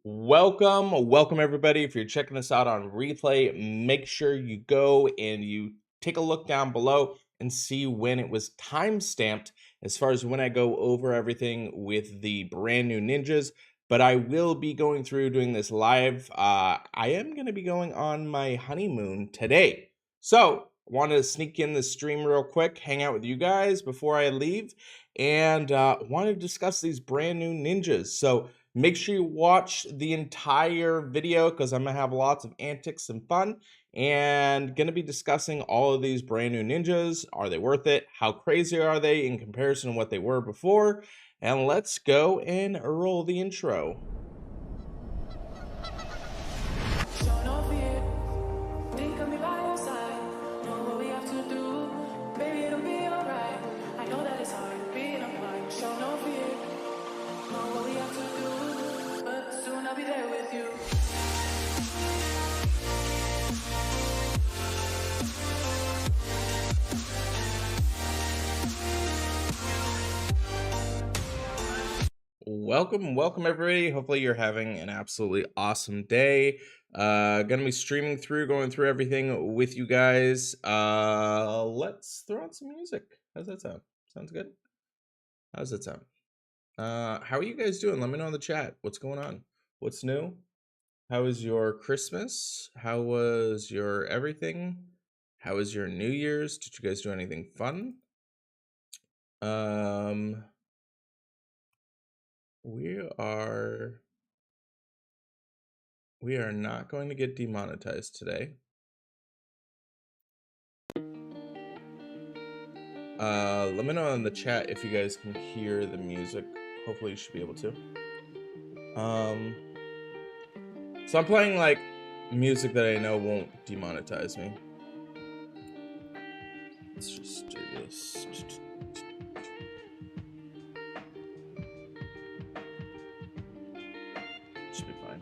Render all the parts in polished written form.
Welcome everybody. If you're checking this out on replay, make sure you go and you take a look down below and see when it was time stamped as far as when I go over everything with the brand new ninjas. But I will be going through doing this live. I am going to be going on my honeymoon today. So I wanted to sneak in the stream real quick, hang out with you guys before I leave, and want to discuss these brand new ninjas. So make sure you watch the entire video because I'm going to have lots of antics and fun and going to be discussing all of these brand new ninjas. Are they worth it? How crazy are they in comparison to what they were before? And let's go and roll the intro. Welcome everybody. Hopefully you're having an absolutely awesome day. Gonna be streaming through, going through everything with you guys. Let's throw on some music. How's that sound? Sounds good? How's that sound? How are you guys doing? Let me know in the chat. What's going on? What's new? How was your Christmas? How was your everything? How was your New Year's? Did you guys do anything fun? We are not going to get demonetized today. Let me know in the chat if you guys can hear the music. Hopefully you should be able to. So I'm playing like music that I know won't demonetize me. Let's just do this. Should be fine.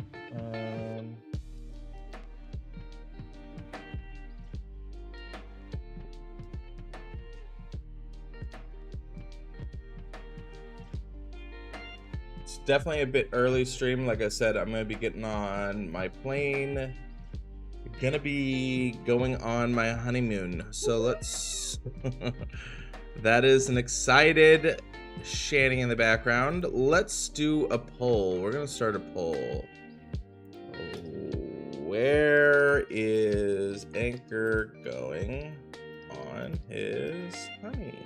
It's definitely a bit early stream. Like I said, I'm gonna be getting on my plane. Gonna be going on my honeymoon. So let's that is an excited Shanny in the background. Let's do a poll. We're gonna start a poll. Where is Anchor going on his honeymoon?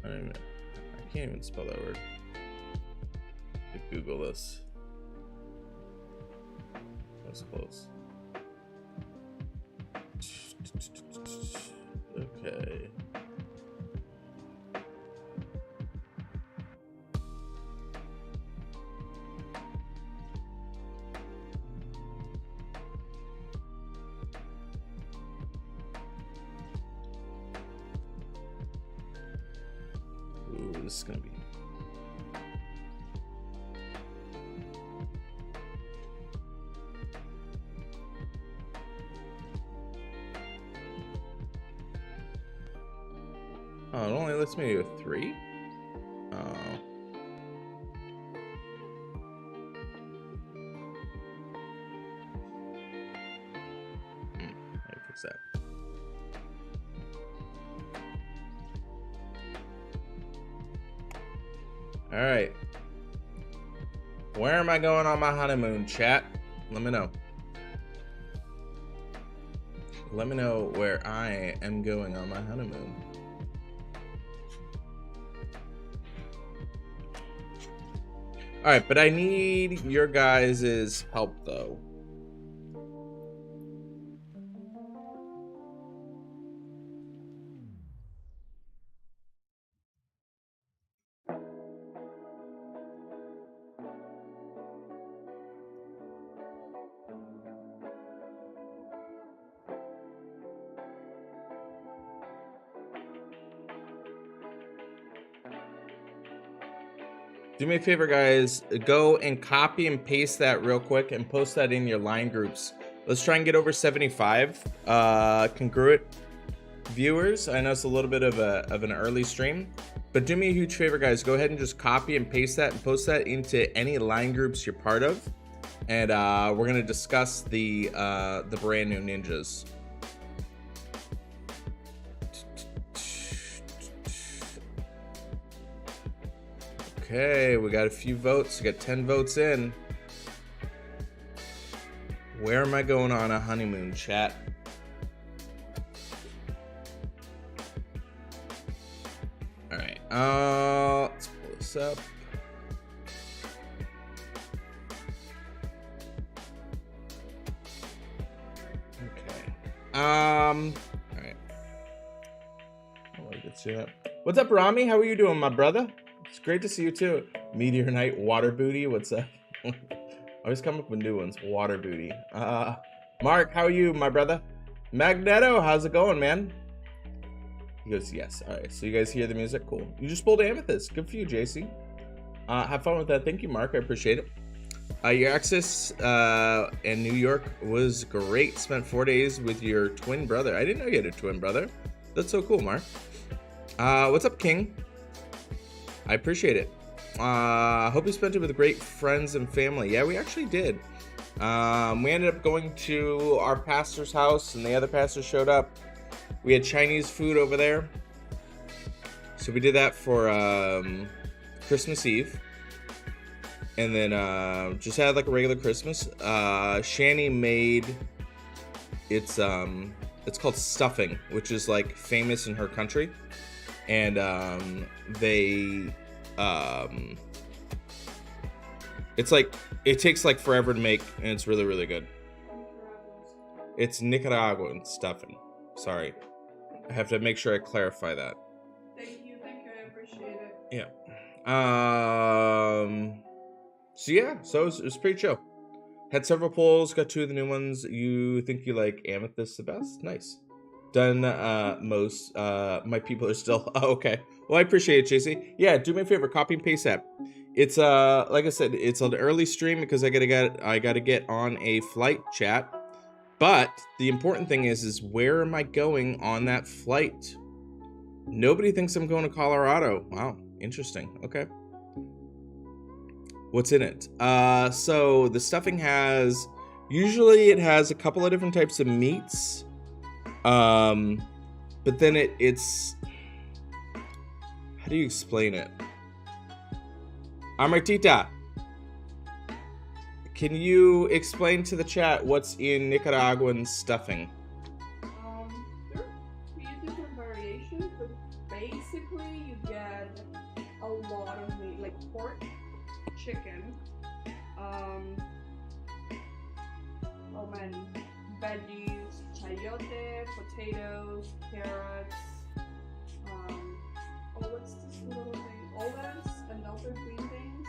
I can't even spell that word. Google this. That's close. Okay. Ooh, this is gonna be. Oh, it only lets me do a 3? Oh. How do you fix that? All right. Where am I going on my honeymoon, chat? Let me know. Let me know where I am going on my honeymoon. All right, but I need your guys' help though. Do me a favor, guys. Go and copy and paste that real quick and post that in your line groups. Let's try and get over 75 congruent viewers. I know it's a little bit of an early stream, but do me a huge favor, guys. Go ahead and just copy and paste that and post that into any line groups you're part of, and we're gonna discuss the brand new ninjas. Okay, we got a few votes. We got 10 votes in. Where am I going on a honeymoon, chat? All right, let's pull this up. Okay. All right. Oh, I can see that. What's up, Rami? How are you doing, my brother? It's great to see you too. Meteor Knight, Water Booty. What's up? Always come up with new ones. Water Booty. Mark, how are you, my brother? Magneto, how's it going, man? He goes, yes. All right, so you guys hear the music? Cool. You just pulled Amethyst. Good for you, JC. Have fun with that. Thank you, Mark. I appreciate it. Your access in New York was great. Spent 4 days with your twin brother. I didn't know you had a twin brother. That's so cool, Mark. What's up, King? I appreciate it. Hope you spent it with great friends and family. Yeah, we actually did. We ended up going to our pastor's house, and the other pastor showed up. We had Chinese food over there, so we did that for Christmas Eve, and then just had like a regular Christmas. Shani made it's called stuffing, which is like famous in her country. And it's like, it takes like forever to make, and it's really, really good. It's Nicaraguan stuffing. Sorry, I have to make sure I clarify that. Thank you, I appreciate it. Yeah. So it was pretty chill. Had several polls, got 2 of the new ones. You think you like Amethyst the best? Nice. Done most. My people are still okay. Well, I appreciate it, JC. Yeah, do me a favor, copy and paste that. It's like I said, it's an early stream because I gotta get on a flight, chat. But the important thing is where am I going on that flight? Nobody thinks I'm going to Colorado. Wow, interesting. Okay. What's in it? So the stuffing usually it has a couple of different types of meats. But then it's, how do you explain it? Amartita, can you explain to the chat what's in Nicaraguan stuffing? There are a few different variations, but basically you get a lot of meat, like pork, chicken, veggies, chayote, potatoes, carrots, what's this little thing? Olives and other green things.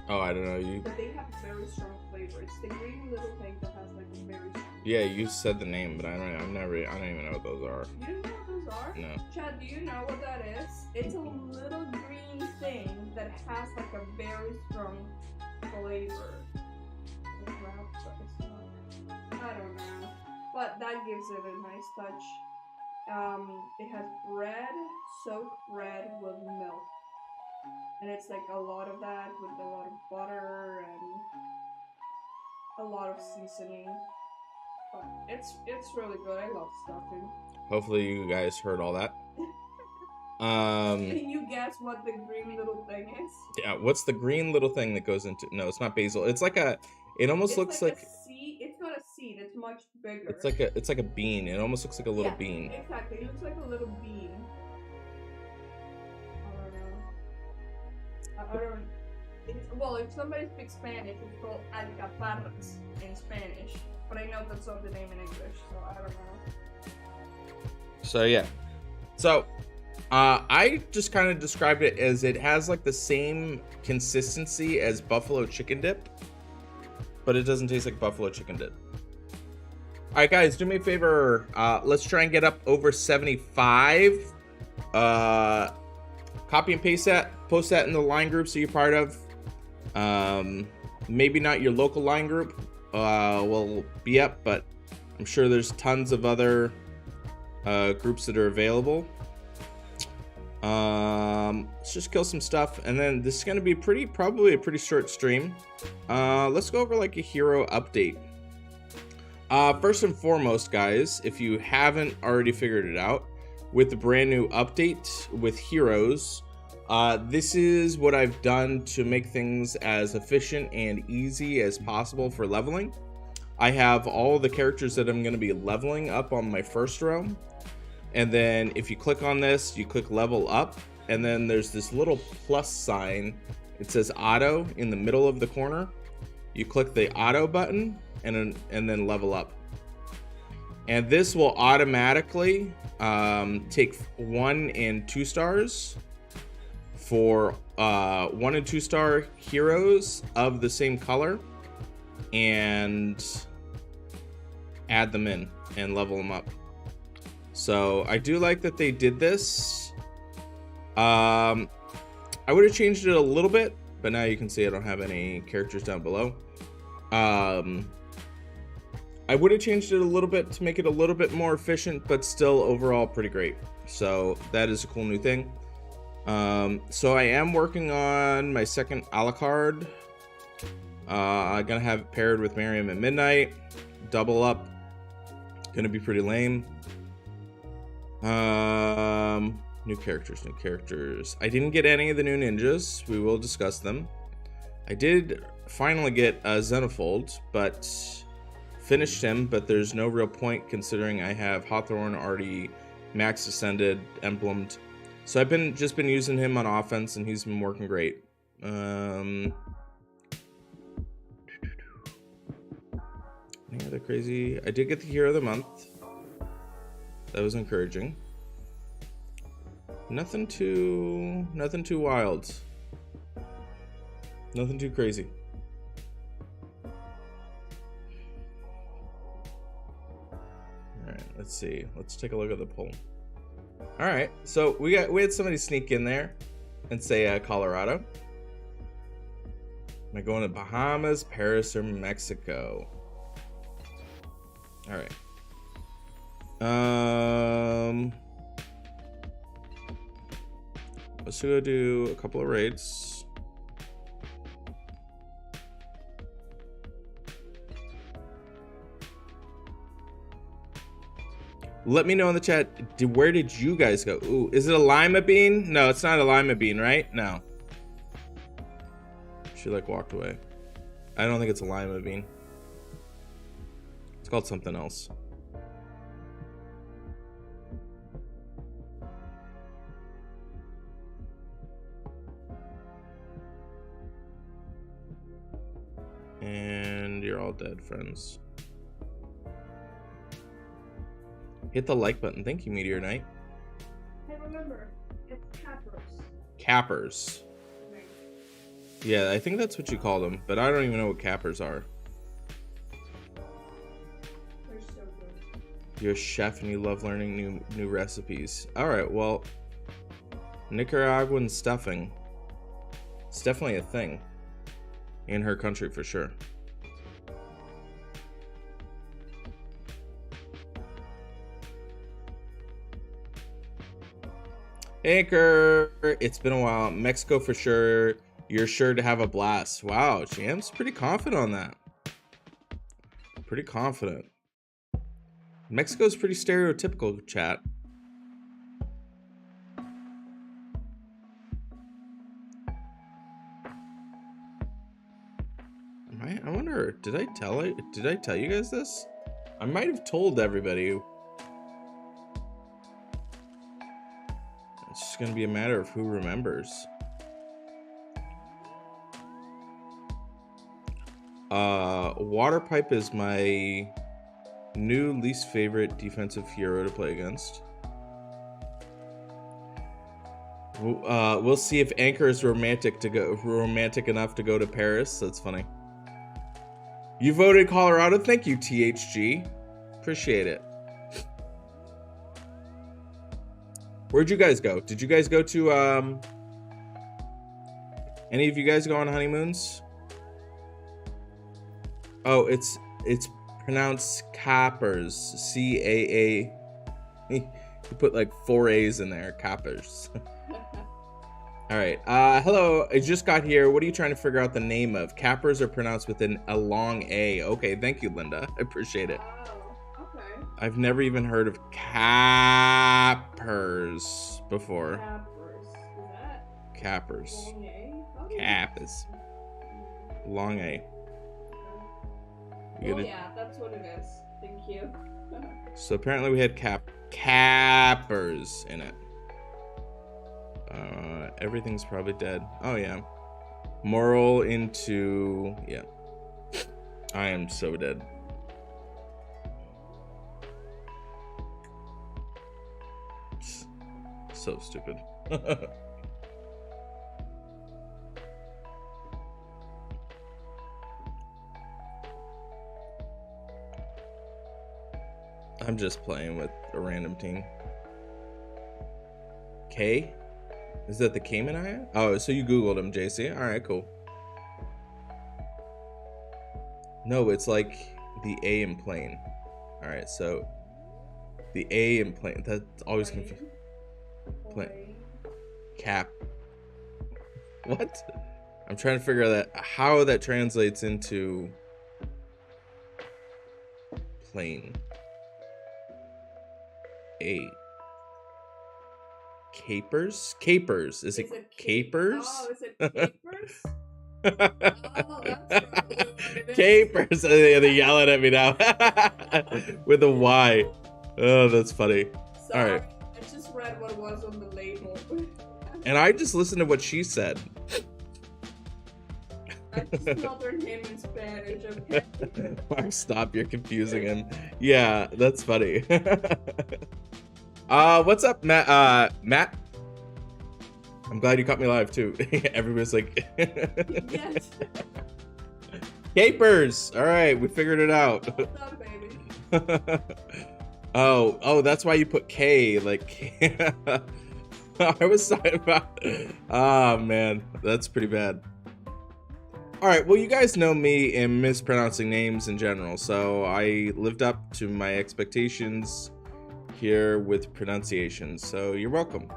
Oh, I don't know. But they have very strong flavor. It's the green little thing that has like a very strong flavor. Yeah, you said the name, but I don't even know what those are. You don't know what those are? No. Chad, do you know what that is? It's a little green thing that has like a very strong flavor. I don't know. But that gives it a nice touch. It has bread, soaked bread with milk. And it's like a lot of that with a lot of butter and a lot of seasoning. But it's really good. I love stuffing. Hopefully you guys heard all that. Can you guess what the green little thing is? Yeah, what's the green little thing that goes into? No, it's not basil. It's like it almost looks like a seed. It's not a seed. It's much bigger. It's like a bean. It almost looks like a little bean. Exactly. It looks like a little bean. I don't know. Well, if somebody speaks Spanish, it's called alcaparras in Spanish. But I know that's not the name in English, so I don't know. So yeah. So I just kind of described it as it has like the same consistency as buffalo chicken dip, but it doesn't taste like buffalo chicken dip. All right, guys, do me a favor. Let's try and get up over 75. Copy and paste that. Post that in the line groups that you're part of. Maybe not your local line group will be up, but I'm sure there's tons of other groups that are available. Let's just kill some stuff, and then this is going to be probably a pretty short stream. Let's go over like a hero update. First and foremost, guys, if you haven't already figured it out, with the brand new update with heroes, this is what I've done to make things as efficient and easy as possible for leveling. I have all the characters that I'm going to be leveling up on my first row. And then if you click on this, you click level up, and then there's this little plus sign. It says auto in the middle of the corner. You click the auto button and then level up. And this will automatically take 1 and 2 stars for 1 and 2 star heroes of the same color, and add them in and level them up. So I do like that they did this. I would have changed it a little bit, but now you can see I don't have any characters down below. I would have changed it a little bit to make it a little bit more efficient, but still overall pretty great. So that is a cool new thing. So I am working on my second a la carte. I'm gonna have it paired with Miriam at midnight. Double up. Gonna be pretty lame. New characters. I didn't get any of the new ninjas. We will discuss them. I did finally get a Xenofold, but finished him, but there's no real point considering I have Hawthorne already max ascended, emblemed. So I've just been using him on offense, and he's been working great. Any other crazy? I did get the Hero of the Month. That was encouraging. Nothing too wild. Nothing too crazy. Alright, let's see. Let's take a look at the poll. Alright, so we had somebody sneak in there and say Colorado. Am I going to Bahamas, Paris, or Mexico? Alright. Let's go do a couple of raids. Let me know in the chat, where did you guys go? Ooh, is it a lima bean? No, it's not a lima bean, right? No. She like walked away. I don't think it's a lima bean. It's called something else. And you're all dead, friends. Hit the like button. Thank you, Meteor Knight. I remember. It's cappers. Cappers. Right. Yeah, I think that's what you call them, but I don't even know what cappers are. They're so good. You're a chef and you love learning new recipes. Alright, well, Nicaraguan stuffing. It's definitely a thing. In her country, for sure. Anchor, it's been a while. Mexico for sure. You're sure to have a blast. Wow, Cham's pretty confident on that. Pretty confident. Mexico's pretty stereotypical, chat. I wonder, did I tell you guys this? I might have told everybody. It's just gonna be a matter of who remembers. Water Pipe is my new least favorite defensive hero to play against. We'll see if Anchor is romantic enough to go to Paris. That's funny. You voted Colorado. Thank you, THG. Appreciate it. Where'd you guys go? Did you guys go to any of you guys go on honeymoons? Oh, it's pronounced cappers. CAA. You put like 4 A's in there. Cappers. All right. Hello. I just got here. What are you trying to figure out the name of? Cappers are pronounced with a long A. Okay. Thank you, Linda. I appreciate it. Oh, okay. I've never even heard of cappers before. Cappers. Is that Cappers. long A? Cappers. Long A. Oh, yeah, that's what it is. Thank you. So apparently we had cappers in it. Everything's probably dead. Oh yeah. Moral into yeah. I am so dead. So stupid. I'm just playing with a random team. K? Is that the Cayman Island? Oh, so you Googled him, JC. All right, cool. No, it's like the A in plane. All right, so the A in plane. That's always confusing. Plane. Cap. What? I'm trying to figure out how that translates into plane. A. Capers? Capers. Is it capers? Oh, is it capers? Oh, that's right. Capers. They're yelling at me now. With a Y. Oh, that's funny. Sorry, all right. I just read what was on the label. And I just listened to what she said. I just spelled her name in Spanish, okay? Mark, stop. You're confusing him. Yeah, that's funny. What's up, Matt? Matt? I'm glad you caught me live, too. Everybody's like... Yes. Capers! All right, we figured it out. What's up, baby? Oh, that's why you put K, like... I was talking about... Oh, man. That's pretty bad. All right, well, you guys know me in mispronouncing names in general, so I lived up to my expectations here with pronunciation, so you're welcome.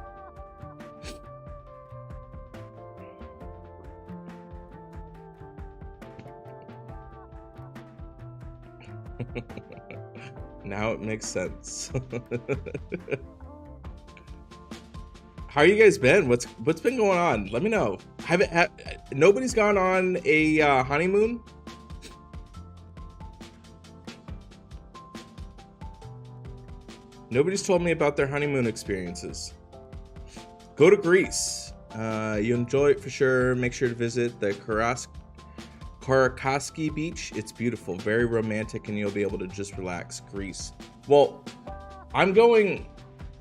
Now it makes sense. How you guys been? What's been going on? Let me know. Nobody's gone on a honeymoon? Nobody's told me about their honeymoon experiences. Go to Greece. You enjoy it for sure. Make sure to visit the Karakoski beach. It's beautiful, very romantic, and you'll be able to just relax. Greece. Well,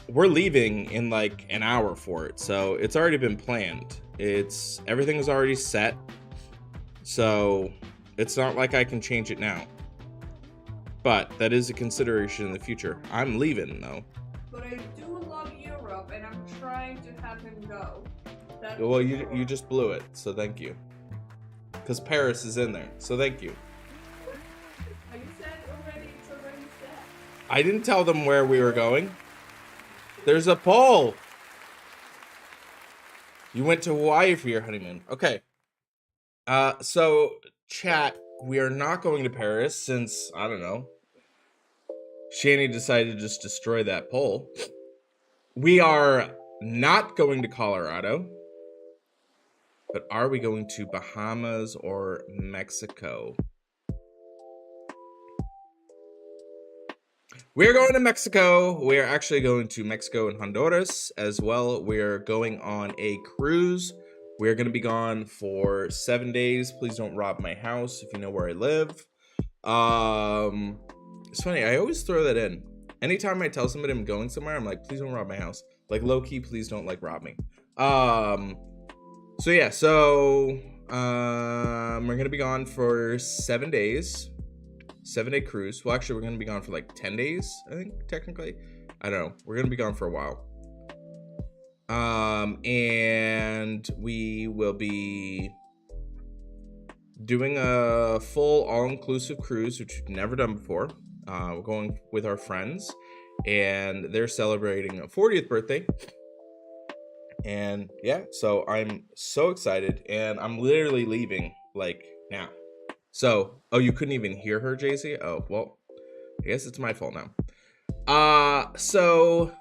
we're leaving in like an hour for it, so it's already been planned. Everything is already set, so it's not like I can change it now. But that is a consideration in the future. I'm leaving though. But I do love Europe, and I'm trying to have him go. Well, you just blew it, so thank you. Because Paris is in there, so thank you. You said already, it's already set. I didn't tell them where we were going. There's a poll. You went to Hawaii for your honeymoon. Okay. So chat, we are not going to Paris since, I don't know, Shani decided to just destroy that poll. We are not going to Colorado. But are we going to Bahamas or Mexico? We're going to Mexico. We're actually going to Mexico and Honduras as well. We're going on a cruise. We're going to be gone for 7 days. Please don't rob my house if you know where I live. It's funny. I always throw that in. Anytime I tell somebody I'm going somewhere, I'm like, please don't rob my house. Like, low key, please don't like rob me. So yeah, we're gonna be gone for 7 days, 7-day cruise. Well, actually, we're gonna be gone for like 10 days, I think, technically. I don't know. We're gonna be gone for a while. And we will be doing a full all-inclusive cruise, which we've never done before. We're going with our friends, and they're celebrating a 40th birthday. And yeah, so I'm so excited, and I'm literally leaving like now. So, oh, you couldn't even hear her, JC? Oh, well, I guess it's my fault now. So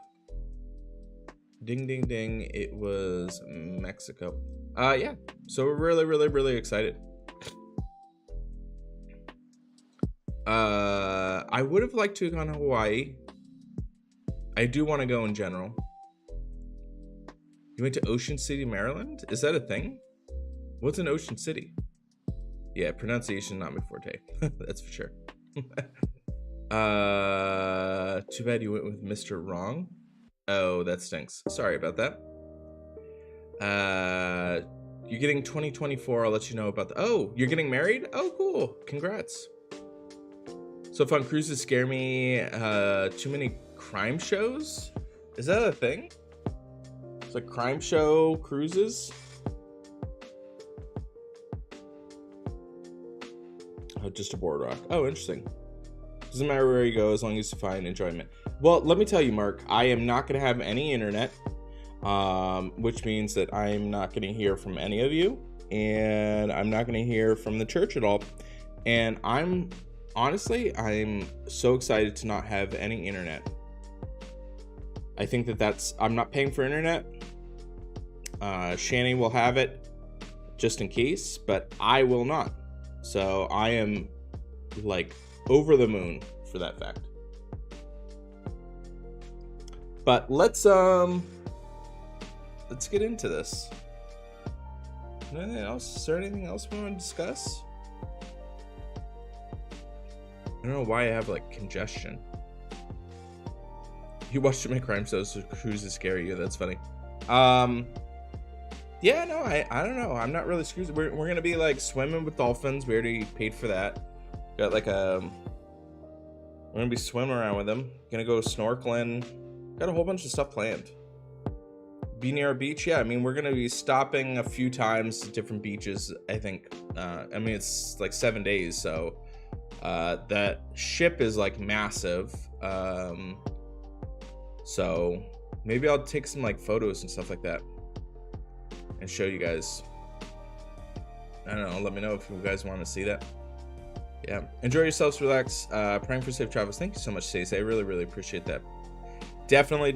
ding ding ding, it was Mexico. Yeah, so we're really excited. I would have liked to have gone to Hawaii. I do want to go in general. You went to Ocean City, Maryland? Is that a thing? What's an Ocean City? Yeah, pronunciation not my forte. That's for sure. Too bad you went with Mr. Wrong. Oh, that stinks. Sorry about that. You're getting 2024. I'll let you know about the. Oh, you're getting married? Oh, cool. Congrats. So fun cruises scare me. Too many crime shows? Is that a thing? It's like crime show cruises? Oh, just a boardwalk. Oh, interesting. Doesn't matter where you go as long as you find enjoyment. Well, let me tell you, Mark, I am not going to have any internet, which means that I'm not going to hear from any of you, and I'm not going to hear from the church at all. And I'm so excited to not have any internet. I think I'm not paying for internet. Shani will have it just in case, but I will not. So I am like over the moon for that fact. But let's get into this. Anything else? Is there anything else we want to discuss? I don't know why I have like congestion. You watch too many crime shows, so cruises scare you. That's funny. Yeah, no, I don't know. I'm not really screwed. We're gonna be like swimming with dolphins. We already paid for that. Got like we're gonna be swimming around with them. Gonna go snorkeling. Got a whole bunch of stuff planned. Be near a beach. Yeah, I mean we're gonna be stopping a few times at different beaches. I think. I mean it's like 7 days, so that ship is like massive. So maybe I'll take some like photos and stuff like that and show you guys. I don't know, let me know if you guys want to see that. Yeah, enjoy yourselves, relax, praying for safe travels. Thank you so much, Stacey. I really appreciate that. Definitely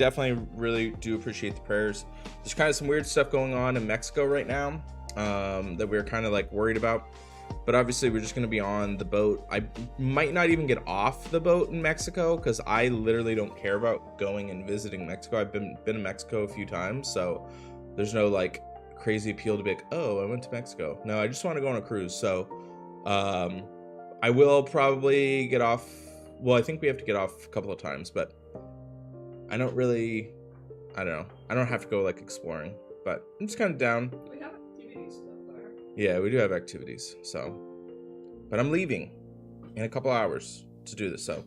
really do appreciate the prayers. There's kind of some weird stuff going on in Mexico right now that we're kind of like worried about, but obviously we're just going to be on the boat. I might not even get off the boat in Mexico because I literally don't care about going and visiting Mexico. I've been in Mexico a few times, so there's no like crazy appeal to be like, oh, I went to Mexico. No, I just want to go on a cruise. So I will probably get off. Well, I think we have to get off a couple of times, but I don't know. I don't have to go like exploring, but I'm just kind of down. We have activities though there. Yeah, we do have activities. So, but I'm leaving in a couple hours to do this. So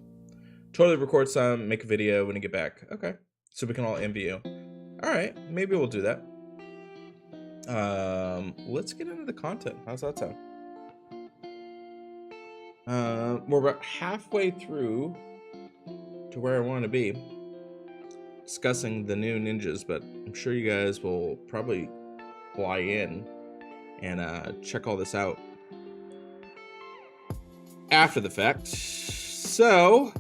totally record some, make a video when I get back. Okay. So we can all envy you. All right. Maybe we'll do that. Let's get into the content. How's that sound? We're about halfway through to where I want to be discussing the new ninjas, but I'm sure you guys will probably fly in and check all this out after the fact. So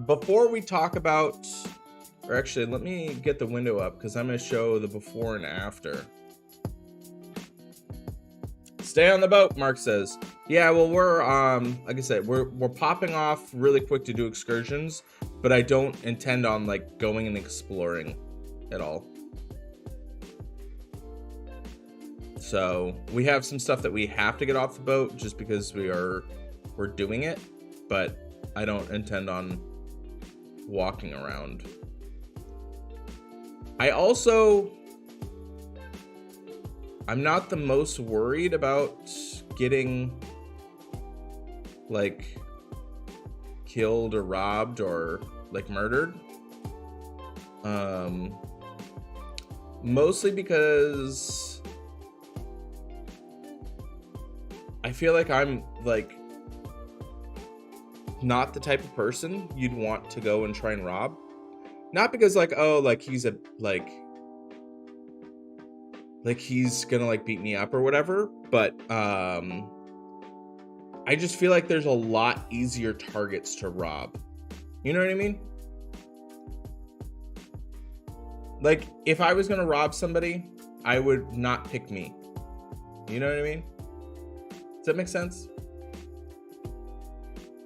before we talk about, or actually let me get the window up because I'm going to show the before and after. Stay on the boat, Mark says. Yeah, well, we're like I said, we're popping off really quick to do excursions, but I don't intend on like going and exploring at all. So we have some stuff that we have to get off the boat just because we're doing it, but I don't intend on walking around. I'm not the most worried about getting like killed or robbed or like murdered. Mostly because I feel like I'm like not the type of person you'd want to go and try and rob. Not because like, oh, like he's a like he's gonna like beat me up or whatever, but I just feel like there's a lot easier targets to rob. You know what I mean? Like, if I was gonna rob somebody, I would not pick me. You know what I mean? Does that make sense?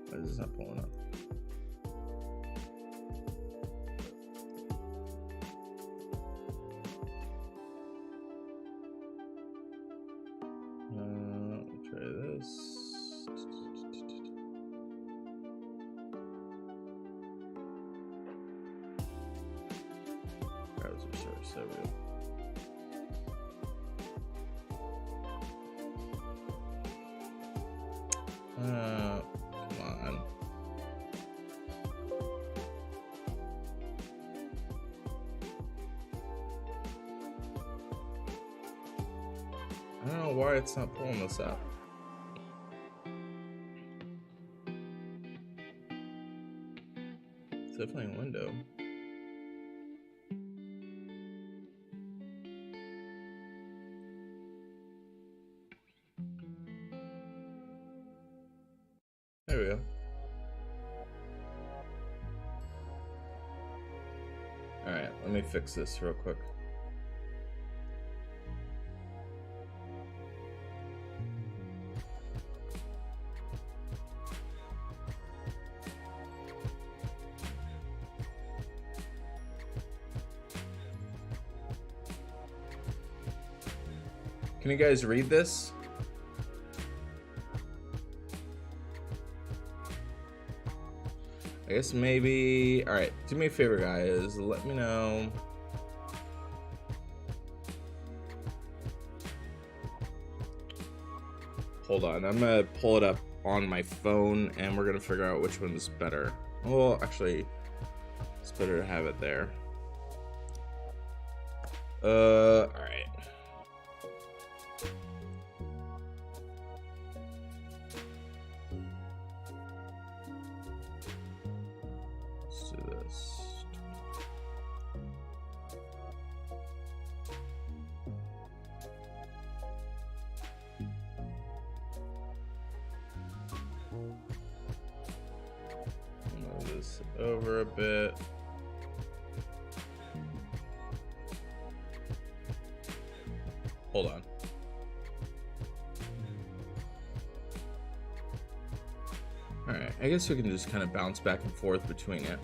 Why is this not pulling up? Try this. Browser source, there we go. Come on. I don't know why it's not pulling this up. It's definitely a window. There we go. Alright, let me fix this real quick. Can you guys read this? I guess maybe... Alright, do me a favor, guys. Let me know. Hold on, I'm gonna pull it up on my phone, and we're gonna figure out which one's better. Well, actually, it's better to have it there. Alright. Let's do this. Move this over a bit. Hold on. Alright, I guess we can just kind of bounce back and forth between it.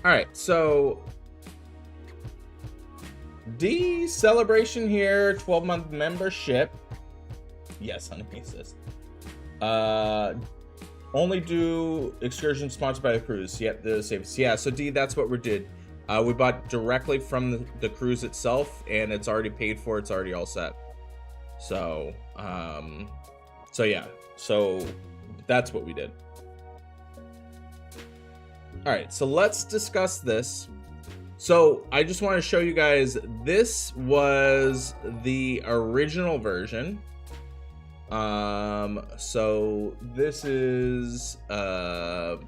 Alright, so D celebration here, 12-month membership. Yes, Amethyst. Only do excursions sponsored by the cruise. Yep, the safest. Yeah, so D, that's what we did. We bought directly from the cruise itself, and it's already paid for. It's already all set. So, so yeah. So that's what we did. All right, so let's discuss this. So I just want to show you guys, this was the original version. So this is so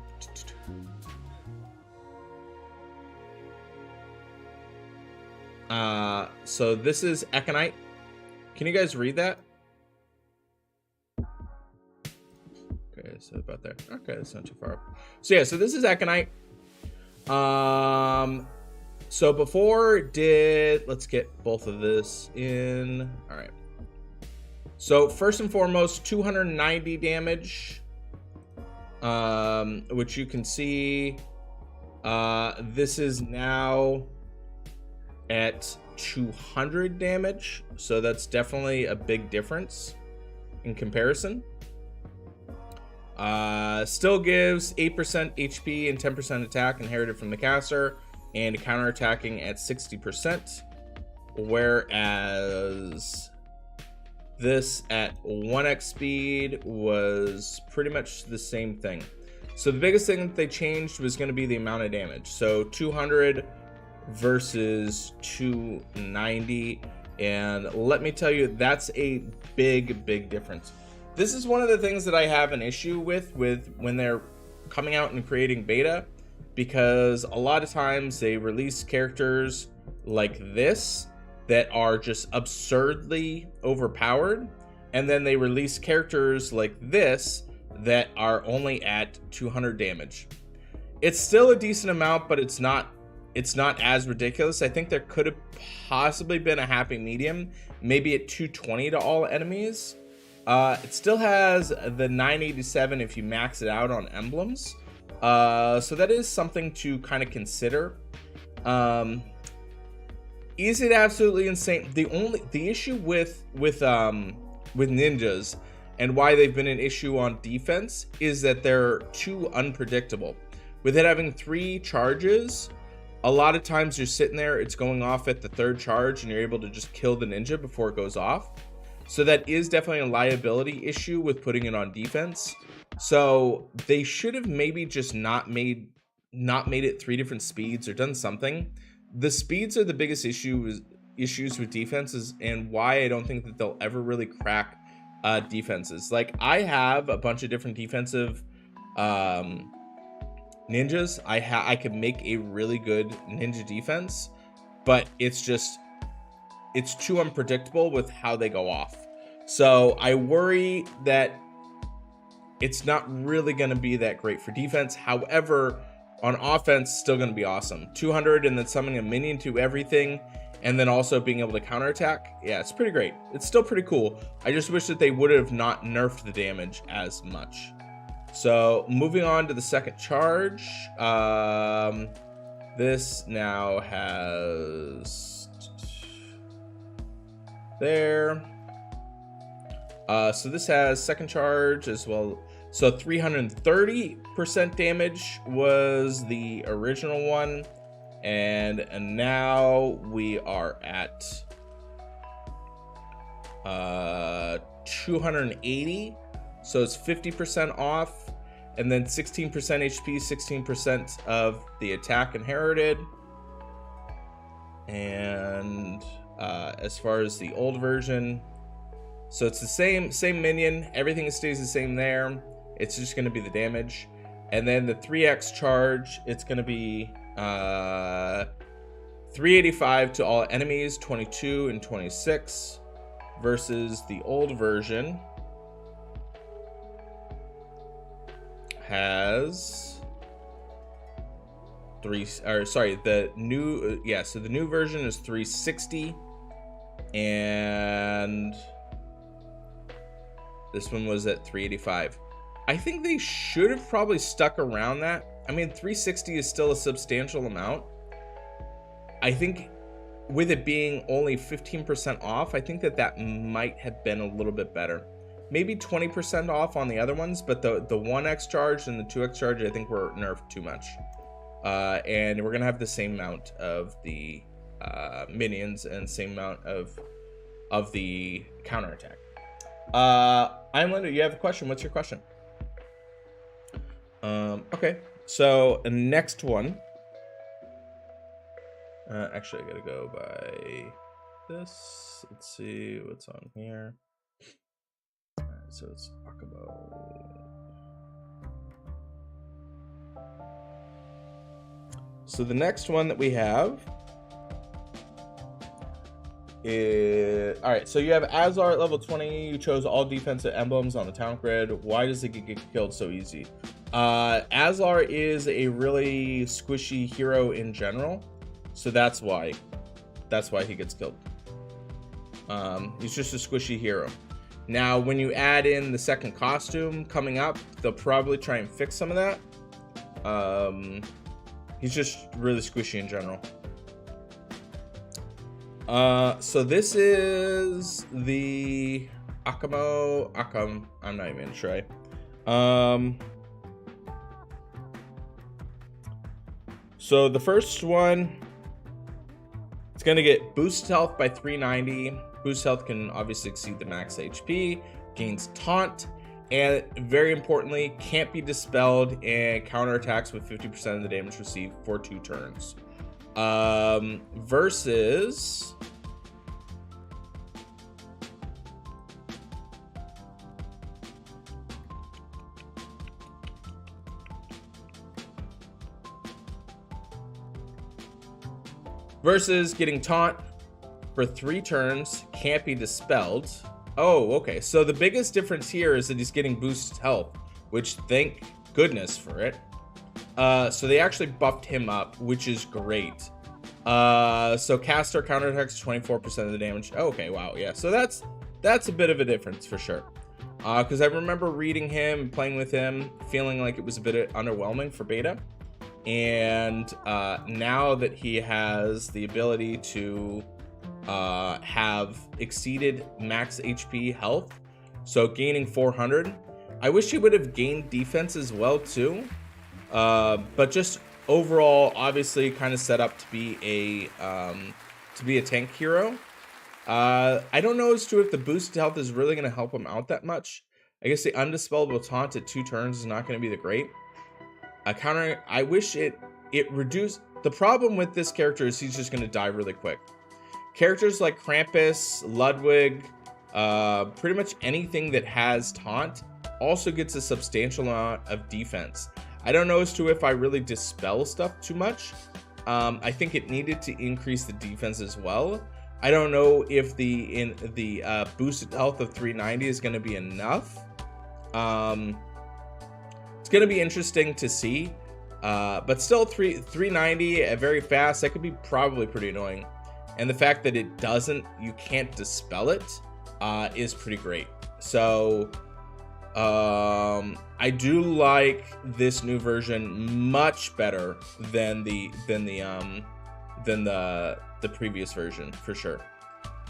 this is Ekanite. Can you guys read that? Okay, so about there. Okay, that's not too far up. So yeah, so this is Ekanite. So before did, let's get both of this in. All right. So first and foremost, 290 damage, which you can see, this is now at 200 damage. So that's definitely a big difference in comparison. Still gives 8% HP and 10% attack inherited from the caster, and counterattacking at 60%, whereas this at 1x speed was pretty much the same thing. So the biggest thing that they changed was going to be the amount of damage. So 200 versus 290. And let me tell you, that's a big difference. This is one of the things that I have an issue with when they're coming out and creating beta, because a lot of times they release characters like this that are just absurdly overpowered, and then they release characters like this that are only at 200 damage. It's still a decent amount, but it's not as ridiculous. I think there could have possibly been a happy medium, maybe at 220 to all enemies. It still has the 987 if you max it out on emblems. So that is something to kind of consider. Is it absolutely insane? The issue with ninjas and why they've been an issue on defense is that they're too unpredictable. With it having 3 charges, a lot of times you're sitting there, it's going off at the 3rd charge, and you're able to just kill the ninja before it goes off. So that is definitely a liability issue with putting it on defense. So they should have maybe just not made it 3 different speeds or done something. The speeds are the biggest issues with defenses, and why I don't think that they'll ever really crack defenses. Like, I have a bunch of different defensive ninjas. I could make a really good ninja defense, but it's too unpredictable with how they go off. So I worry that it's not really going to be that great for defense. However, on offense, still going to be awesome. 200 and then summoning a minion to everything, and then also being able to counterattack. Yeah, it's pretty great. It's still pretty cool. I just wish that they would have not nerfed the damage as much. So moving on to the second charge. This now has there. So this has second charge as well. So 330% damage was the original one, and now we are at 280. So it's 50% off, and then 16% HP, 16% of the attack inherited. And as far as the old version, so it's the same minion, everything stays the same there. It's just going to be the damage. And then the 3x charge, it's going to be 385 to all enemies, 22 and 26, versus the old version has the new so the new version is 360, and this one was at 385. I think they should have probably stuck around that. I mean, 360 is still a substantial amount. I think with it being only 15% off, I think that might have been a little bit better. Maybe 20% off on the other ones, but the 1x charge and the 2x charge, I think, were nerfed too much. And we're going to have the same amount of the minions and same amount of the counterattack. I'm Linda, you have a question. What's your question? Okay, so the next one. Actually, I gotta go by this. Let's see what's on here. Alright, so it's Akabo. So the next one that we have is, all right, so you have Azar at level 20. You chose all defensive emblems on the town grid. Why does it get killed so easy? Azar is a really squishy hero in general, so that's why he gets killed. He's just a squishy hero. Now, when you add in the second costume coming up, they'll probably try and fix some of that. He's just really squishy in general. So this is the I'm not even gonna try. So the first one, it's gonna get boost health by 390. Boost health can obviously exceed the max HP. Gains taunt, And very importantly, can't be dispelled and counterattacks with 50% of the damage received for 2 turns. Versus getting taunt for 3 turns, can't be dispelled. Oh, okay. So the biggest difference here is that he's getting boosted health, which thank goodness for it. So they actually buffed him up, which is great. So caster counterattacks 24% of the damage. Okay, wow, yeah. So that's a bit of a difference for sure. Because I remember reading him, playing with him, feeling like it was a bit underwhelming for beta. And now that he has the ability to have exceeded max HP health, so gaining 400, I wish he would have gained defense as well too. But just overall, obviously, kind of set up to be a tank hero. I don't know as to if the boosted health is really going to help him out that much. I guess the undispellable taunt at 2 turns is not going to be the great. I wish it reduced. The problem with this character is he's just going to die really quick. Characters like Krampus, Ludwig, pretty much anything that has taunt also gets a substantial amount of defense. I don't know as to if I really dispel stuff too much. I think it needed to increase the defense as well. I don't know if the boosted health of 390 is going to be enough. It's going to be interesting to see. But still 390 very fast. That could be probably pretty annoying. And the fact that it doesn't, you can't dispel it, is pretty great. So I do like this new version much better than the previous version for sure.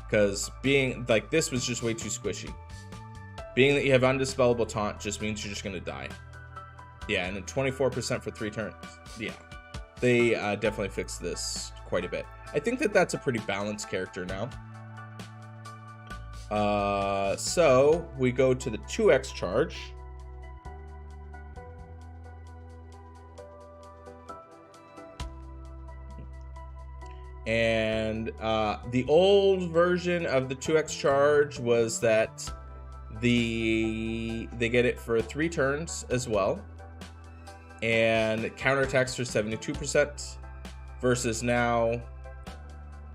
Because being like this was just way too squishy. Being that you have undispellable taunt just means you're just gonna die. Yeah, and then 24% for 3 turns. Yeah, they definitely fixed this quite a bit. I think that that's a pretty balanced character now. So we go to the 2x charge. And the old version of the 2x charge was that they get it for 3 turns as well. And counterattacks for 72% versus now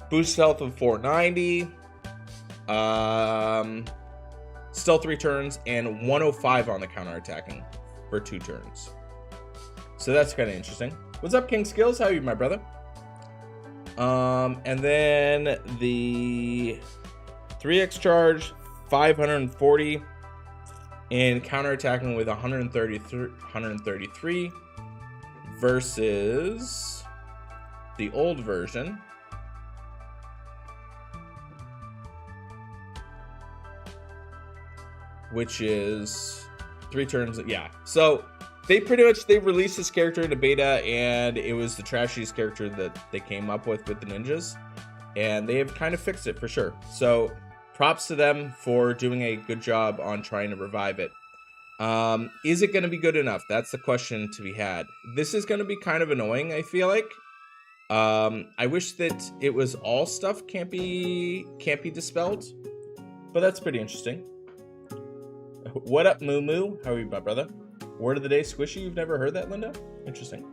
boost health of 490, still 3 turns, and 105 on the counterattacking for 2 turns. So that's kind of interesting. What's up, King Skills? How are you, my brother? And then the 3x charge, 540. And counterattacking with 133 versus the old version, which is 3 turns. Yeah, so they released this character into beta, and it was the trashiest character that they came up with the ninjas, and they have kind of fixed it for sure. So props to them for doing a good job on trying to revive it. Is it going to be good enough? That's the question to be had. This is going to be kind of annoying, I feel like. I wish that it was all stuff can't be dispelled, but that's pretty interesting. What up, Moo Moo? How are you, my brother? Word of the day, squishy. You've never heard that, Linda? Interesting.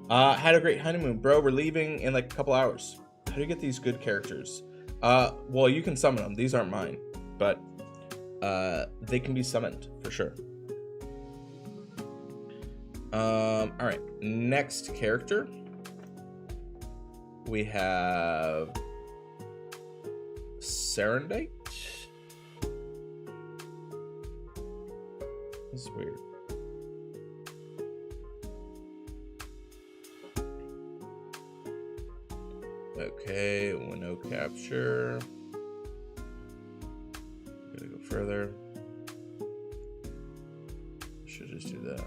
Had a great honeymoon, bro. We're leaving in like a couple hours. How do you get these good characters? Well, you can summon them. These aren't mine, but they can be summoned for sure. All right, next character. We have Serandite. This is weird. Okay, window capture. Gotta go further. Should just do that.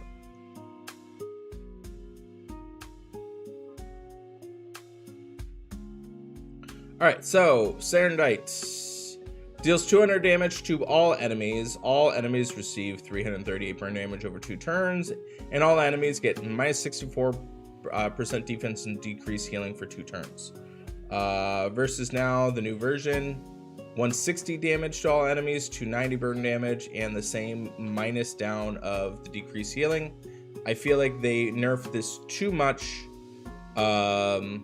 All right, so Serandite Deals 200 damage to all enemies. All enemies receive 338 burn damage over 2 turns, and all enemies get minus 64% defense and decreased healing for 2 turns. Versus now, the new version, 160 damage to all enemies, 290 burn damage, and the same minus down of the decreased healing. I feel like they nerfed this too much. Nerfed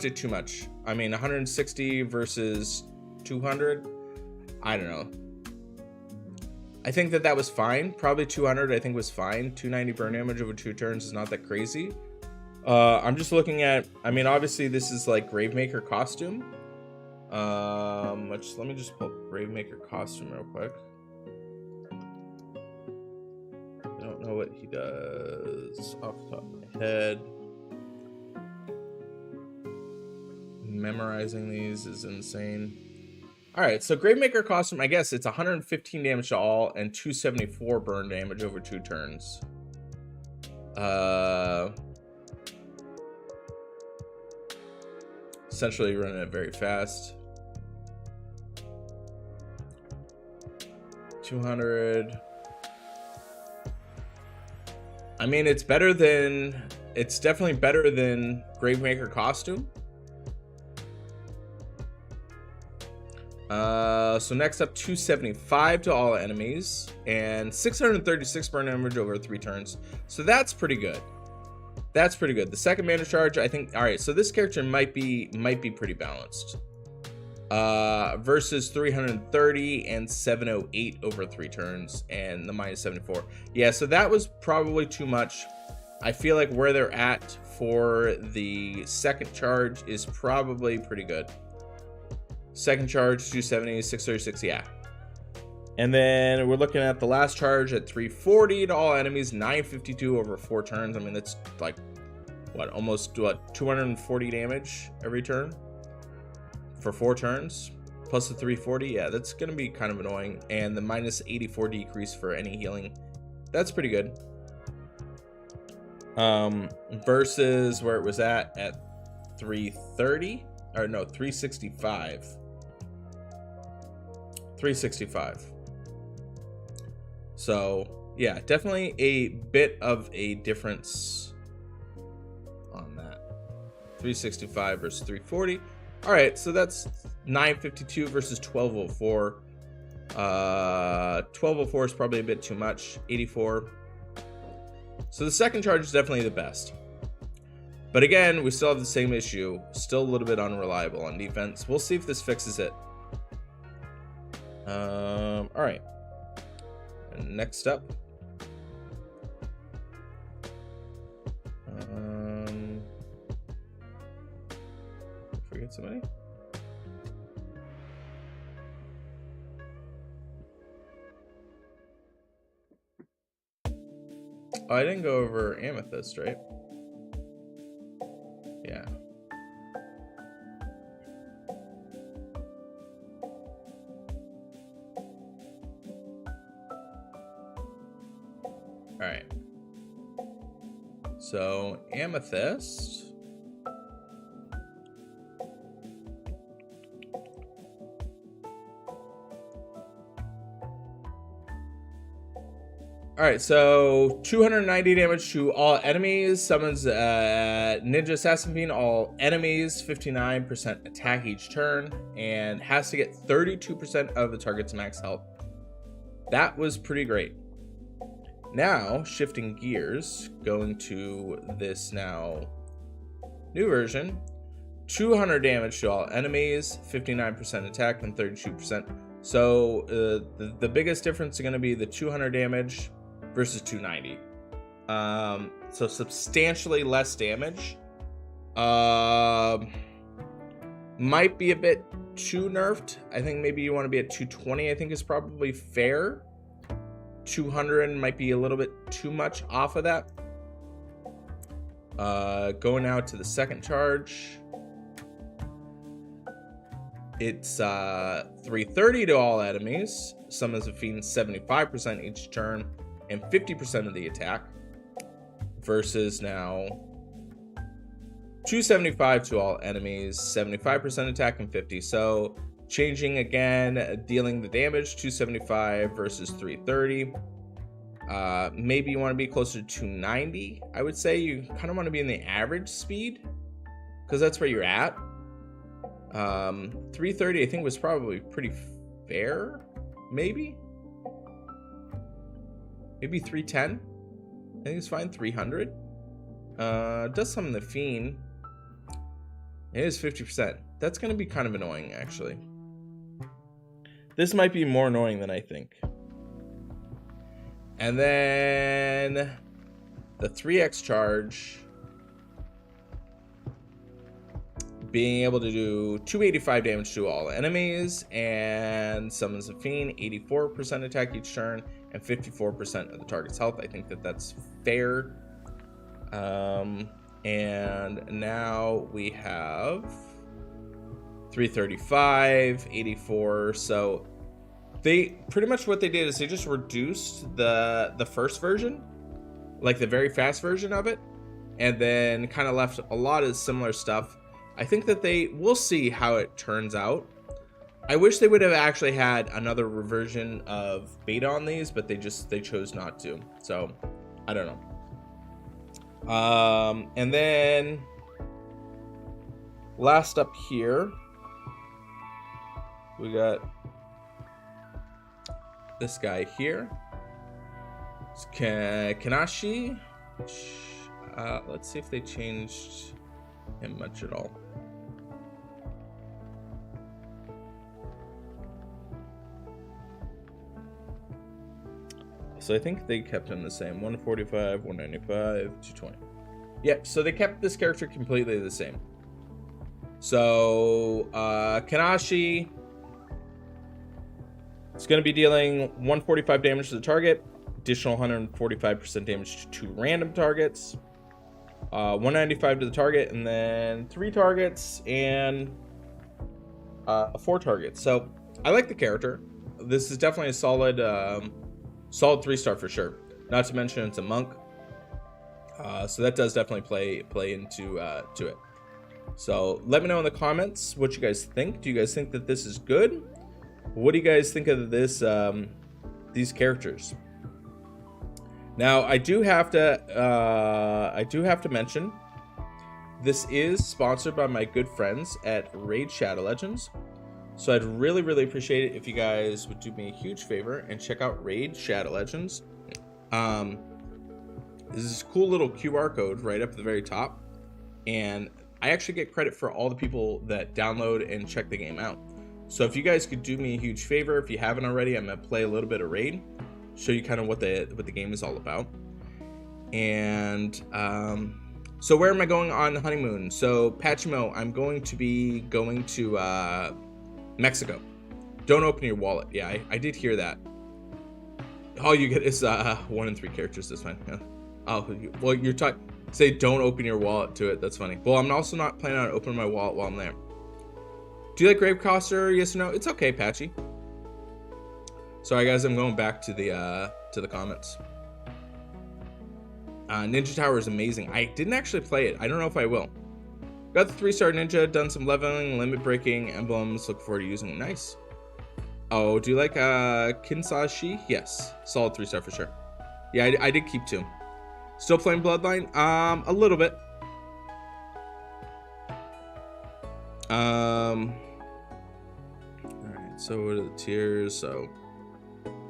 it too much. I mean, 160 versus 200. I don't know. I think that was fine. Probably 200 I think was fine. 290 burn damage over 2 turns is not that crazy. I'm just looking at, I mean, obviously this is like Gravemaker costume. Let me just pull up Gravemaker costume real quick. I don't know what he does off the top of my head. Memorizing these is insane. All right, so Gravemaker costume, I guess it's 115 damage to all and 274 burn damage over 2 turns. Essentially running it very fast. 200. I mean, it's definitely better than Gravemaker costume. So next up, 275 to all enemies and 636 burn damage over 3 turns. So that's pretty good. That's pretty good. The second mana charge, I think. All right, so this character might be pretty balanced. Versus 330 and 708 over 3 turns and the minus 74. Yeah, so that was probably too much. I feel like where they're at for the second charge is probably pretty good. Second charge, 270, 636, yeah. And then we're looking at the last charge at 340 to all enemies, 952 over 4 turns. I mean, that's like, almost 240 damage every turn for 4 turns. Plus the 340, yeah, that's going to be kind of annoying. And the minus 84 decrease for any healing. That's pretty good. Versus where it was at 330, or no, 365. 365. So yeah, definitely a bit of a difference on that. 365 versus 340. All right, so that's 952 versus 1204. 1204 is probably a bit too much. 84. So the second charge is definitely the best. But again, we still have the same issue. Still a little bit unreliable on defense. We'll see if this fixes it. All right. And next up. Forget somebody. Oh, I didn't go over Amethyst, right? Yeah. All right. So Amethyst. All right, so 290 damage to all enemies. Summons Ninja Assassin Fiend, all enemies, 59% attack each turn, and has to get 32% of the target's max health. That was pretty great. Now, shifting gears, going to this now new version. 200 damage to all enemies, 59% attack, and 32%. So the biggest difference is going to be the 200 damage versus 290. So substantially less damage. Might be a bit too nerfed. I think maybe you want to be at 220, I think is probably fair. 200 might be a little bit too much off of that. Going out to the second charge. It's 330 to all enemies. Summons a fiend 75% each turn and 50% of the attack. Versus now 275 to all enemies, 75% attack and 50. So Changing again, dealing the damage, 275 versus 330. Maybe you want to be closer to 290. I would say you kind of want to be in the average speed, because that's where you're at. 330 I think was probably pretty fair. Maybe 310. I think it's fine. 300. Does some in the Fiend. It is 50%. That's going to be kind of annoying, actually. This might be more annoying than I think. And then the 3x charge, being able to do 285 damage to all enemies, and summons a Fiend, 84% attack each turn, and 54% of the target's health. I think that that's fair. And now we have 335, 84. So they pretty much what they did is they just reduced the first version, like the very fast version of it, and then kind of left a lot of similar stuff. I think that we'll see how it turns out. I wish they would have actually had another version of beta on these, but they chose not to. So I don't know. And then last up here, we got this guy here. It's Kinsaishi. Let's see if they changed him much at all. So I think they kept him the same. 145, 195, 220. Yep, so they kept this character completely the same. So Kinsaishi is going to be dealing 145 damage to the target, additional 145% damage to 2 random targets, 195 to the target, and then 3 targets and 4 targets. So I like the character. This is definitely a solid 3-star for sure. Not to mention it's a monk, so that does definitely play into to it. So let me know in the comments what you guys think. Do you guys think that this is good? What do you guys think of this these characters? Now I do have to mention this is sponsored by my good friends at Raid Shadow Legends. So I'd really appreciate it if you guys would do me a huge favor and check out Raid Shadow Legends. This is a cool little QR code right up at the very top, and I actually get credit for all the people that download and check the game out. So if you guys could do me a huge favor, if you haven't already, I'm gonna play a little bit of Raid, show you kind of what the game is all about. And so where am I going on the honeymoon? So Pachimo, I'm going to be going to Mexico. Don't open your wallet. Yeah, I did hear that. All you get is 1 in 3 characters. That's fine. Yeah. Oh, well, you're talking. Say don't open your wallet to it. That's funny. Well, I'm also not planning on opening my wallet while I'm there. Do you like Gravecaster? Yes or no? It's okay, Patchy. Sorry, guys. I'm going back to the comments. Ninja Tower is amazing. I didn't actually play it. I don't know if I will. Got the 3-star ninja, done some leveling, limit breaking, emblems, look forward to using it. Nice. Oh, do you like Kinsaishi? Yes. Solid 3-star for sure. Yeah, I did keep 2. Still playing Bloodline? A little bit. Alright, so what are the tiers? So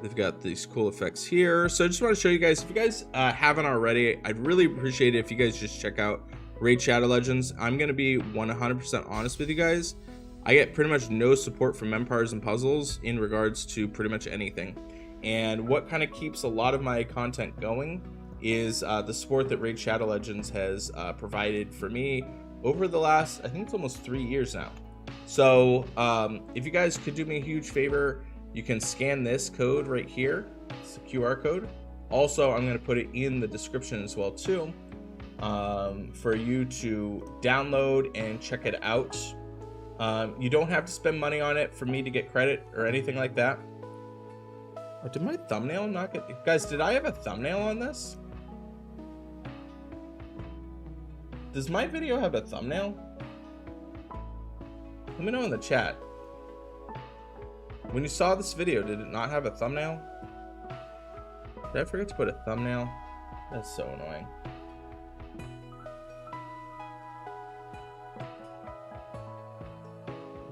they've got these cool effects here. So I just want to show you guys, if you guys haven't already, I'd really appreciate it if you guys just check out Raid Shadow Legends. I'm going to be 100% honest with you guys. I get pretty much no support from Empires and Puzzles in regards to pretty much anything. And what kind of keeps a lot of my content going is the support that Raid Shadow Legends has provided for me over the last, I think it's almost 3 years now. So if you guys could do me a huge favor, you can scan this code right here. It's a QR code. Also, I'm going to put it in the description as well too, for you to download and check it out. You don't have to spend money on it for me to get credit or anything like that. Oh, did my thumbnail not get... Guys, did I have a thumbnail on this? Does my video have a thumbnail? Let me know in the chat. When you saw this video, did it not have a thumbnail? Did I forget to put a thumbnail? That's so annoying.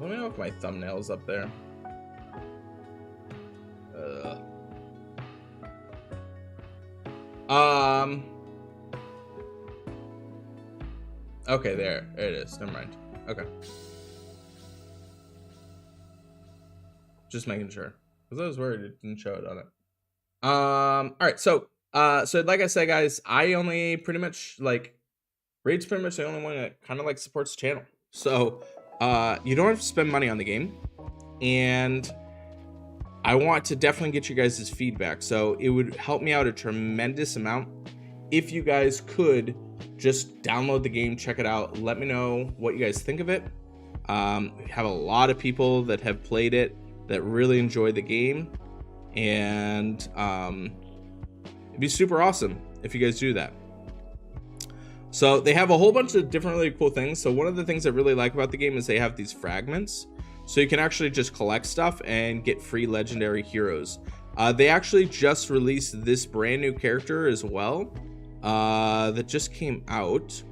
Let me know if my thumbnail's up there. Okay, there it is. Never mind. Okay. Just making sure, because I was worried it didn't show it on it. All right, so like I said, guys, I only pretty much like Raid's pretty much the only one that kind of like supports the channel. So you don't have to spend money on the game, and I want to definitely get you guys' feedback. So it would help me out a tremendous amount if you guys could just download the game, check it out, let me know what you guys think of it. We have a lot of people that have played it that really enjoy the game, and it'd be super awesome if you guys do that. So they have a whole bunch of different really cool things. So one of the things I really like about the game is they have these fragments, so you can actually just collect stuff and get free legendary heroes. They actually just released this brand new character as well, that just came out.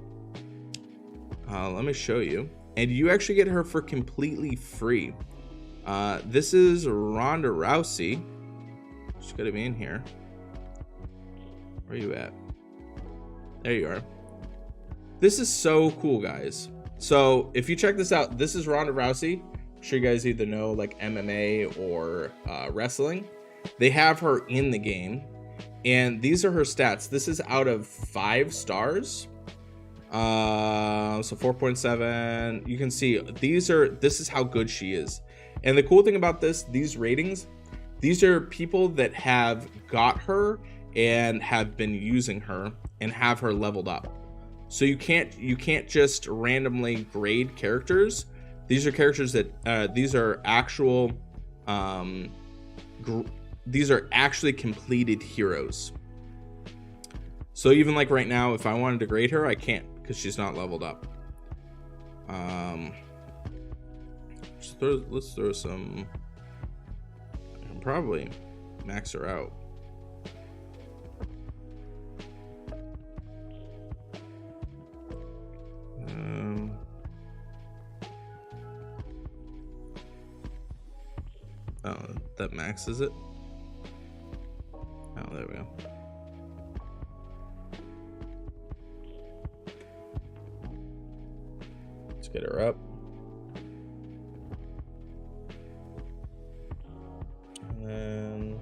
Let me show you, and you actually get her for completely free. This is Ronda Rousey. She's gonna be in here. Where are you at? There you are. This is so cool, guys. So if you check this out, this is Ronda Rousey. I'm sure you guys either know like MMA or wrestling. They have her in the game, and these are her stats. This is out of 5 stars. So 4.7. You can see this is how good she is. And the cool thing about these ratings, these are people that have got her and have been using her and have her leveled up. So you can't just randomly grade characters. These are characters that these are actual these are actually completed heroes. So even like right now, if I wanted to grade her, I can't because she's not leveled up. Let's throw some. I can probably max her out. Oh, that maxes it. Oh, there we go. Let's get her up. And then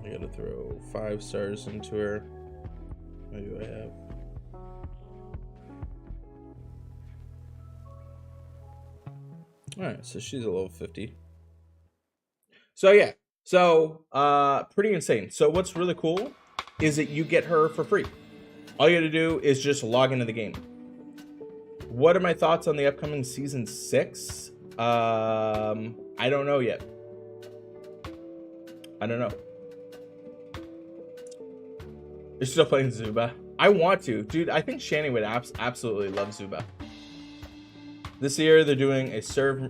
I gotta throw 5 stars into her. What do I have? All right, so she's a level 50. So yeah, pretty insane. So what's really cool is that you get her for free. All you gotta do is just log into the game. What are my thoughts on the upcoming season 6? I don't know yet. I don't know. You're still playing Zuba? I want to, dude. I think Shani would absolutely love Zuba. This year, they're doing a server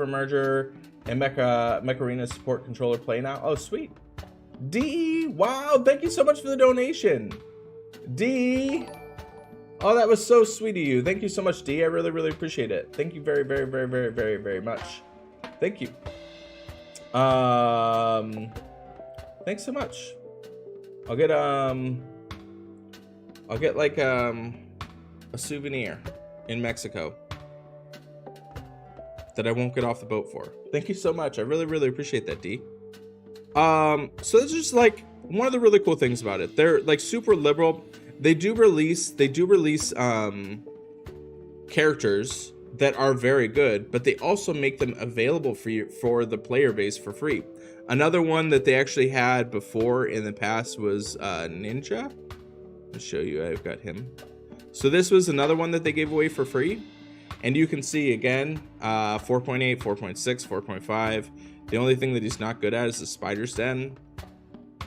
merger and Mech support controller play now. Oh, sweet. D, wow, thank you so much for the donation. D, oh, that was so sweet of you. Thank you so much, D. I really, really appreciate it. Thank you very, very, very, very, very, very much. Thank you. Thanks so much. I'll get like a souvenir in Mexico that I won't get off the boat for. Thank you so much. I really, really appreciate that, D. So it's just like one of the really cool things about it. They're like super liberal. They do release characters that are very good, but they also make them available for the player base for free. Another one that they actually had before in the past was Ninja. I'll show you. I've got him. So this was another one that they gave away for free. And you can see again, 4.8, 4.6, 4.5. The only thing that he's not good at is the spider's den.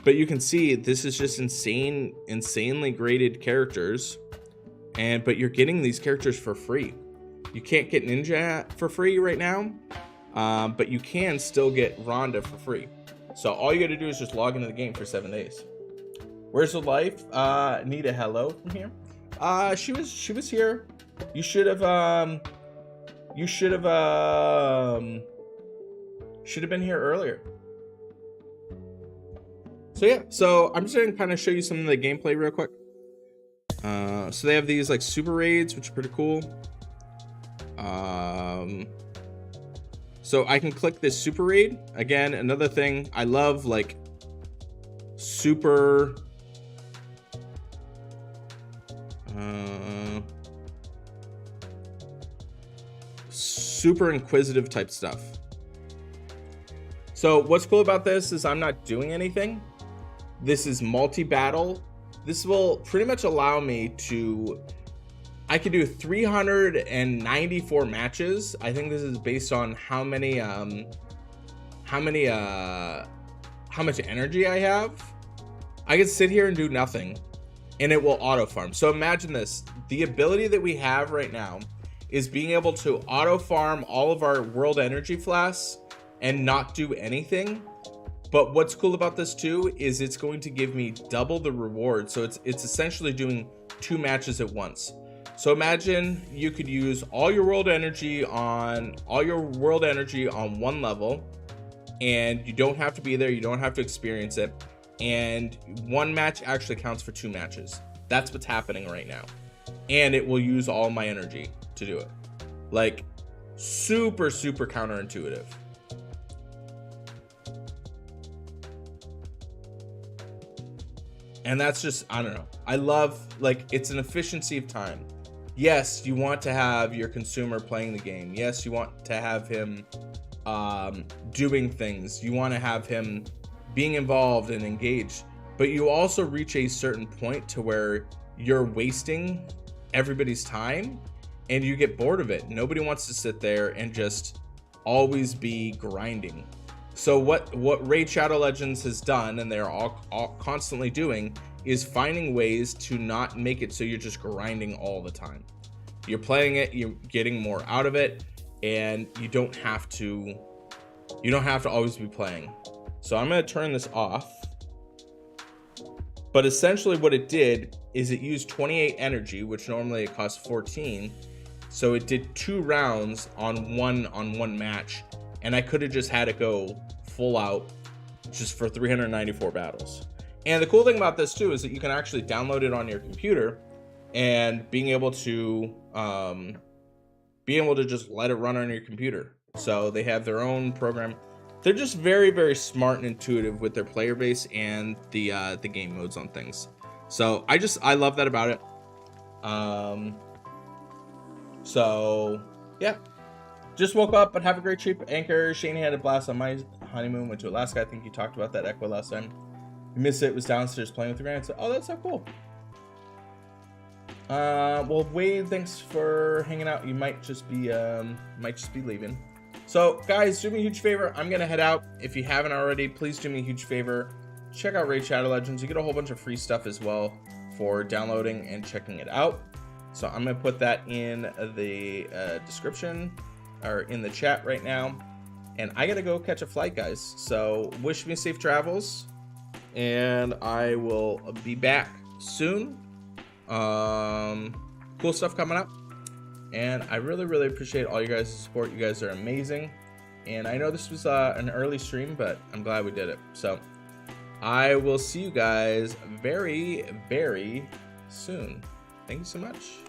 But you can see this is just insanely graded characters, but you're getting these characters for free. You can't get Ninja for free right now, but you can still get Rhonda for free. So all you got to do is just log into the game for 7 days. Where's the life? Need a hello from here. She was here. You should have been here earlier. So yeah, so I'm just gonna kind of show you some of the gameplay real quick. So they have these like super raids, which are pretty cool. So I can click this super raid. Again, another thing I love, like super inquisitive type stuff. So what's cool about this is I'm not doing anything. This is multi-battle. This will pretty much allow me to, I could do 394 matches. I think this is based on how much energy I have. I could sit here and do nothing and it will auto farm. So imagine this, the ability that we have right now is being able to auto farm all of our world energy flasks and not do anything. But what's cool about this too is it's going to give me double the reward. So it's essentially doing 2 matches at once. So imagine you could use all your world energy on one level, and you don't have to be there, you don't have to experience it, and 1 match actually counts for 2 matches. That's what's happening right now. And it will use all my energy to do it. Like, super counterintuitive. And that's just, I don't know. I love, like, it's an efficiency of time. Yes, you want to have your consumer playing the game. Yes, you want to have him doing things. You want to have him being involved and engaged. But you also reach a certain point to where you're wasting everybody's time and you get bored of it. Nobody wants to sit there and just always be grinding. So what Raid Shadow Legends has done, and they're all constantly doing, is finding ways to not make it so you're just grinding all the time. You're playing it, you're getting more out of it, and you don't have to always be playing. So I'm going to turn this off. But essentially what it did is it used 28 energy, which normally it costs 14. So it did 2 rounds on one match, and I could have just had it go full out just for 394 battles. And the cool thing about this too is that you can actually download it on your computer, and being able to just let it run on your computer. So they have their own program. They're just very smart and intuitive with their player base and the game modes on things. So I love that about it. So yeah, just woke up, but have a great trip. Anchor, Shane had a blast on my honeymoon, went to Alaska. I think you talked about that Echo last time. You missed it, was downstairs playing with your grandson. Oh, that's so cool. Well, Wade, thanks for hanging out. You might just be leaving. So guys, do me a huge favor. I'm gonna head out. If you haven't already, please do me a huge favor. Check out Raid Shadow Legends. You get a whole bunch of free stuff as well for downloading and checking it out. So I'm gonna put that in the description or in the chat right now. And I gotta go catch a flight, guys. So wish me safe travels, and I will be back soon. Cool stuff coming up. And I really appreciate all you guys' support. You guys are amazing. And I know this was an early stream, but I'm glad we did it. So I will see you guys very soon. Thank you so much.